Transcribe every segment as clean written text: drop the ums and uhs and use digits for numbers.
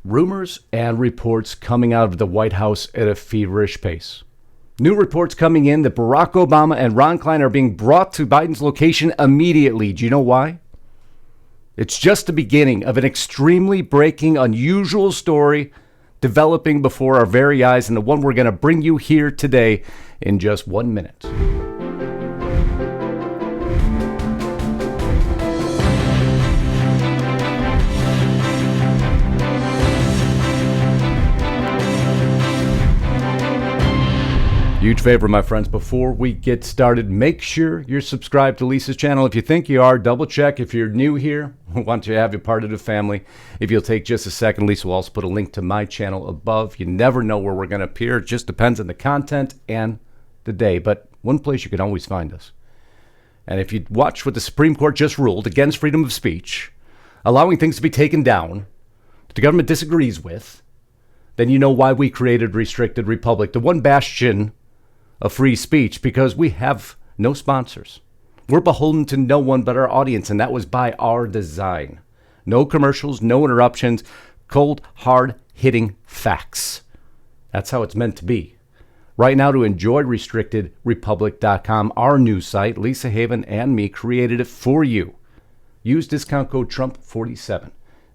Rumors and reports coming out of the White House at a feverish pace. New reports coming in that Barack Obama and Ron Klain are being brought to Biden's location immediately. Do you know why? It's just the beginning of an extremely breaking, unusual story developing before our very eyes, and the one we're going to bring you here today in just 1 minute. Huge favor, my friends. Before we get started, make sure you're subscribed to Lisa's channel. If you think you are, double check. If you're new here, we want to have you part of the family. If you'll take just a second, Lisa will also put a link to my channel above. You never know where we're going to appear. It just depends on the content and the day. But one place you can always find us. And if you watch what the Supreme Court just ruled against freedom of speech, allowing things to be taken down that the government disagrees with, then you know why we created Restricted Republic, the one bastion of free speech, because we have no sponsors. We're beholden to no one but our audience, and that was by our design. No commercials, no interruptions, cold, hard-hitting facts. That's how it's meant to be. Right now, to enjoy RestrictedRepublic.com, our news site, Lisa Haven and me created it for you. Use discount code Trump47.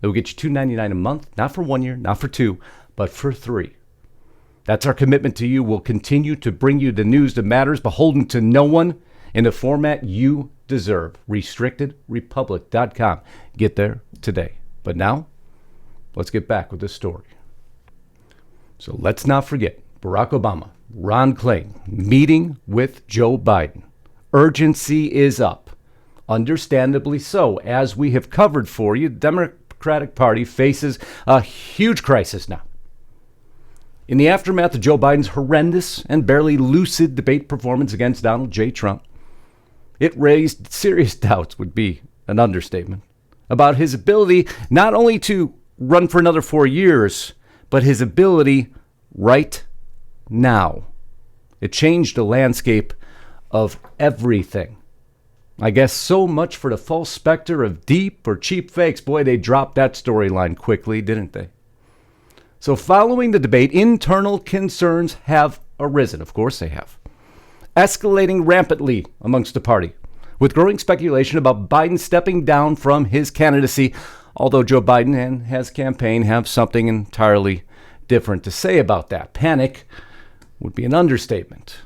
It will get you $2.99 a month, not for 1 year, not for 2, but for 3. That's our commitment to you. We'll continue to bring you the news that matters, beholden to no one, in the format you deserve. RestrictedRepublic.com. Get there today. But now, let's get back with this story. So let's not forget Barack Obama, Ron Klain, meeting with Joe Biden. Urgency is up. Understandably so. As we have covered for you, the Democratic Party faces a huge crisis now. In the aftermath of Joe Biden's horrendous and barely lucid debate performance against Donald J. Trump, it raised serious doubts, would be an understatement, about his ability not only to run for another 4 years, but his ability right now. It changed the landscape of everything. I guess so much for the false specter of deep or cheap fakes. Boy, they dropped that storyline quickly, didn't they? So following the debate, internal concerns have arisen. Of course they have. Escalating rampantly amongst the party, with growing speculation about Biden stepping down from his candidacy, although Joe Biden and his campaign have something entirely different to say about that. Panic would be an understatement.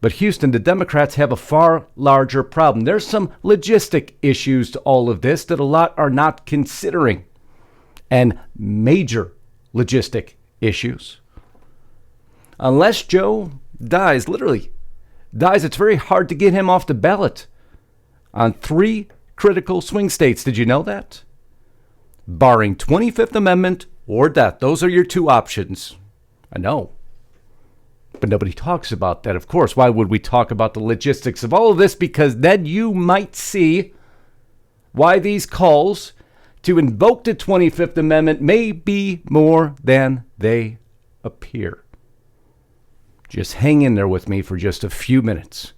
But Houston, the Democrats have a far larger problem. There's some logistic issues to all of this that a lot are not considering, and major logistic issues. Unless Joe dies, literally dies, it's very hard to get him off the ballot on 3 critical swing states. Did you know that? Barring 25th Amendment or death. Those are your 2 options. I know. But nobody talks about that, of course. Why would we talk about the logistics of all of this? Because then you might see why these calls to invoke the 25th Amendment may be more than they appear. Just hang in there with me for just a few minutes.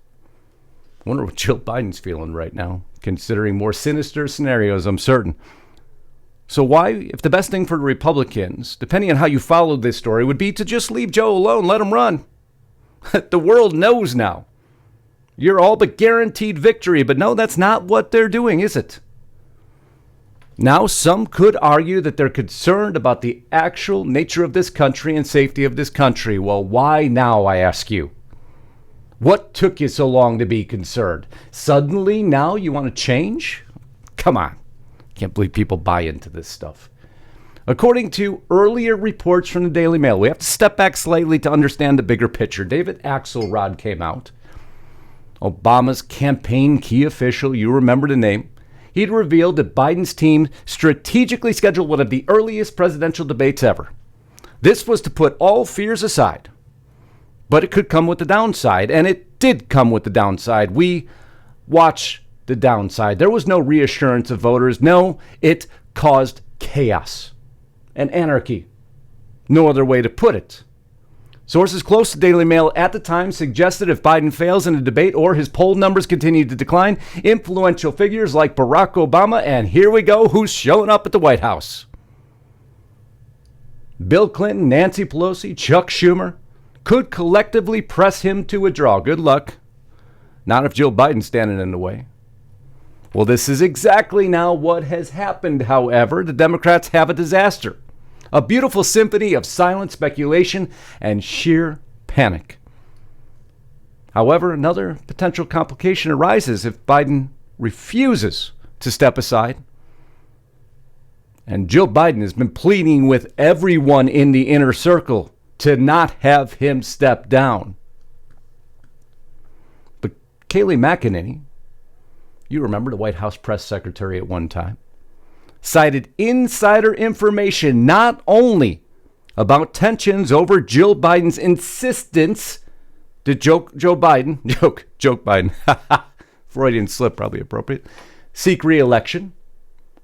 I wonder what Jill Biden's feeling right now, considering more sinister scenarios, I'm certain. So why, if the best thing for the Republicans, depending on how you follow this story, would be to just leave Joe alone, let him run. The world knows now. You're all but guaranteed victory, but no, that's not what they're doing, is it? Now, some could argue that they're concerned about the actual nature of this country and safety of this country. Well, why now, I ask you? What took you so long to be concerned? Suddenly, now you want to change? Come on. Can't believe people buy into this stuff. According to earlier reports from the Daily Mail, we have to step back slightly to understand the bigger picture. David Axelrod came out, Obama's campaign key official, you remember the name. He'd revealed that Biden's team strategically scheduled one of the earliest presidential debates ever. This was to put all fears aside, but it could come with the downside, and it did come with the downside. We watched the downside. There was no reassurance of voters. No, it caused chaos and anarchy. No other way to put it. Sources close to Daily Mail at the time suggested if Biden fails in a debate or his poll numbers continue to decline, influential figures like Barack Obama, and here we go, who's showing up at the White House. Bill Clinton, Nancy Pelosi, Chuck Schumer could collectively press him to withdraw. Good luck. Not if Joe Biden's standing in the way. Well, this is exactly now what has happened, however. The Democrats have a disaster. A beautiful symphony of silent speculation and sheer panic. However, another potential complication arises if Biden refuses to step aside. And Joe Biden has been pleading with everyone in the inner circle to not have him step down. But Kayleigh McEnany, you remember the White House press secretary at one time, cited insider information not only about tensions over Jill Biden's insistence to Joe Biden, Freudian slip, probably appropriate, seek re-election,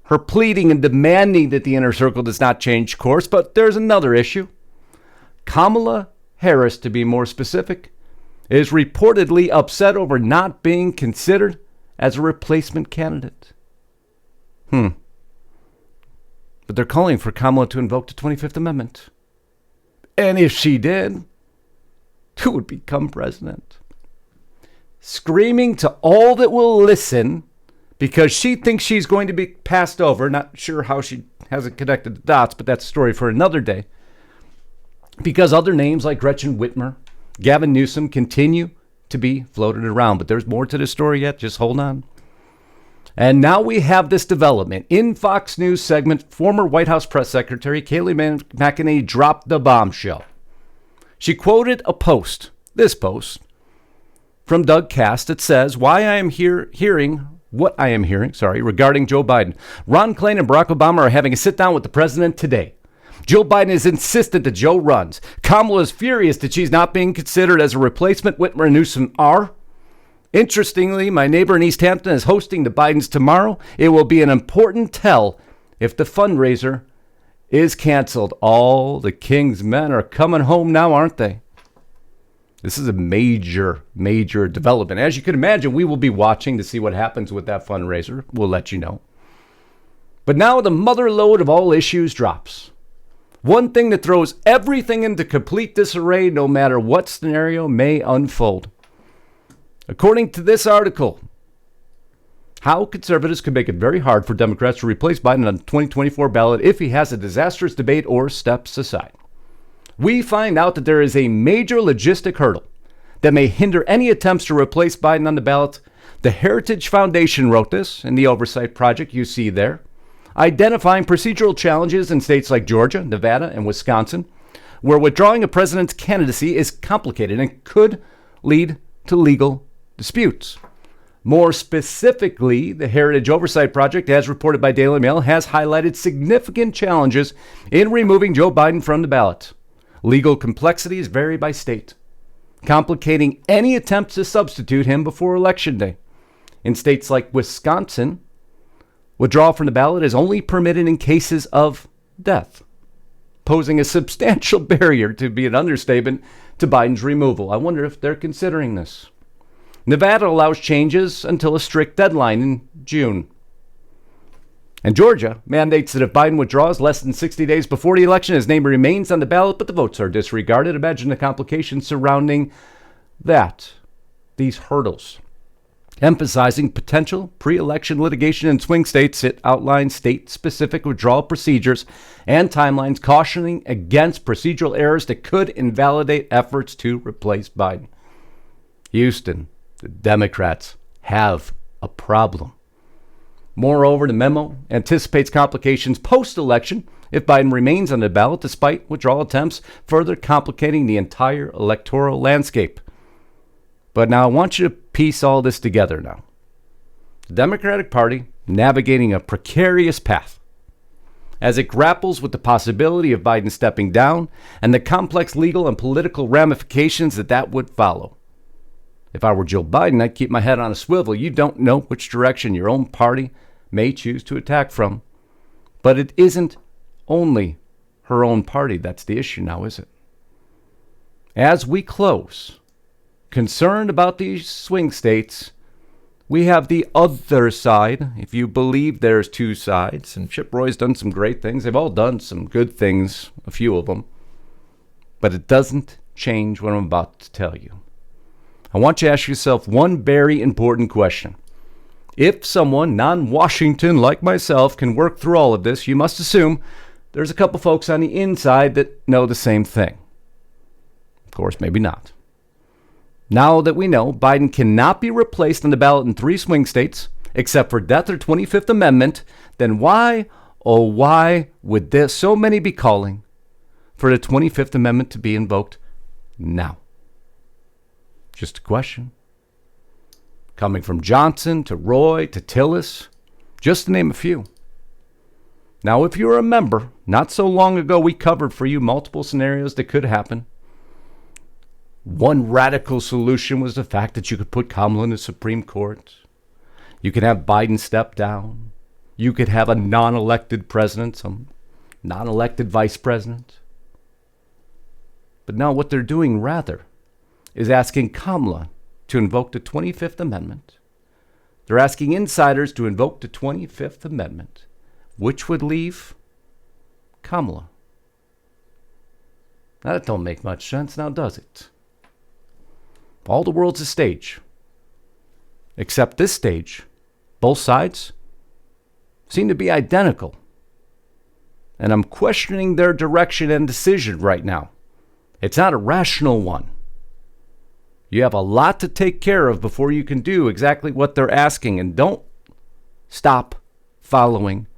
her pleading and demanding that the inner circle does not change course, but there's another issue. Kamala Harris, to be more specific, is reportedly upset over not being considered as a replacement candidate. But they're calling for Kamala to invoke the 25th Amendment. And if she did, who would become president? Screaming to all that will listen because she thinks she's going to be passed over. Not sure how she hasn't connected the dots, but that's a story for another day. Because other names like Gretchen Whitmer, Gavin Newsom continue to be floated around. But there's more to the story yet. Just hold on. And now we have this development. In Fox News segment, former White House press secretary Kayleigh McEnany dropped the bombshell. She quoted a post, this post, from DougCast that says, what I am hearing regarding Joe Biden. Ron Klain and Barack Obama are having a sit-down with the president today. Joe Biden is insistent that Joe runs. Kamala is furious that she's not being considered as a replacement. Whitmer and Newsom are. Interestingly, my neighbor in East Hampton is hosting the Bidens tomorrow. It will be an important tell if the fundraiser is canceled. All the king's men are coming home now, aren't they? This is a major, major development. As you can imagine, we will be watching to see what happens with that fundraiser. We'll let you know. But now the mother lode of all issues drops. One thing that throws everything into complete disarray no matter what scenario may unfold. According to this article, how conservatives could make it very hard for Democrats to replace Biden on the 2024 ballot if he has a disastrous debate or steps aside. We find out that there is a major logistic hurdle that may hinder any attempts to replace Biden on the ballot. The Heritage Foundation wrote this in the oversight project you see there, identifying procedural challenges in states like Georgia, Nevada, and Wisconsin, where withdrawing a president's candidacy is complicated and could lead to legal disputes. More specifically, the Heritage Oversight Project, as reported by Daily Mail, has highlighted significant challenges in removing Joe Biden from the ballot. Legal complexities vary by state, complicating any attempt to substitute him before Election Day. In states like Wisconsin, withdrawal from the ballot is only permitted in cases of death, posing a substantial barrier, to be an understatement, to Biden's removal. I wonder if they're considering this. Nevada allows changes until a strict deadline in June. And Georgia mandates that if Biden withdraws less than 60 days before the election, his name remains on the ballot, but the votes are disregarded. Imagine the complications surrounding that, these hurdles. Emphasizing potential pre-election litigation in swing states, it outlines state-specific withdrawal procedures and timelines, cautioning against procedural errors that could invalidate efforts to replace Biden. Houston, the Democrats have a problem. Moreover, the memo anticipates complications post-election if Biden remains on the ballot despite withdrawal attempts, further complicating the entire electoral landscape. But now I want you to piece all this together now. The Democratic Party navigating a precarious path as it grapples with the possibility of Biden stepping down and the complex legal and political ramifications that would follow. If I were Joe Biden, I'd keep my head on a swivel. You don't know which direction your own party may choose to attack from. But it isn't only her own party that's the issue now, is it? As we close, concerned about these swing states, we have the other side, if you believe there's two sides. And Chip Roy's done some great things. They've all done some good things, a few of them. But it doesn't change what I'm about to tell you. I want you to ask yourself one very important question. If someone non-Washington like myself can work through all of this, you must assume there's a couple folks on the inside that know the same thing. Of course, maybe not. Now that we know Biden cannot be replaced on the ballot in 3 swing states, except for death or 25th Amendment, then why, oh why, would there so many be calling for the 25th Amendment to be invoked now? Just a question. Coming from Johnson to Roy to Tillis, just to name a few. Now, if you remember, not so long ago we covered for you multiple scenarios that could happen. One radical solution was the fact that you could put Kamala in the Supreme Court. You could have Biden step down. You could have a non-elected president, some non-elected vice president. But now what they're doing rather is asking Kamala to invoke the 25th Amendment. They're asking insiders to invoke the 25th Amendment, which would leave Kamala. Now that don't make much sense now, does it? All the world's a stage. Except this stage, both sides seem to be identical. And I'm questioning their direction and decision right now. It's not a rational one. You have a lot to take care of before you can do exactly what they're asking. And don't stop following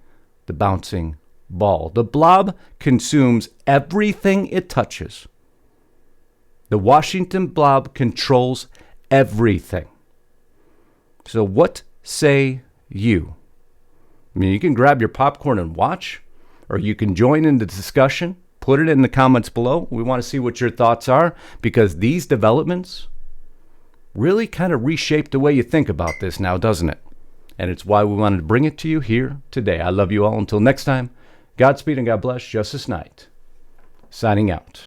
the bouncing ball. The blob consumes everything it touches. The Washington blob controls everything. So what say you? I mean, you can grab your popcorn and watch, or you can join in the discussion. Put it in the comments below. We want to see what your thoughts are, because these developments really kind of reshape the way you think about this now, doesn't it? And it's why we wanted to bring it to you here today. I love you all. Until next time, Godspeed and God bless. Justice Knight, signing out.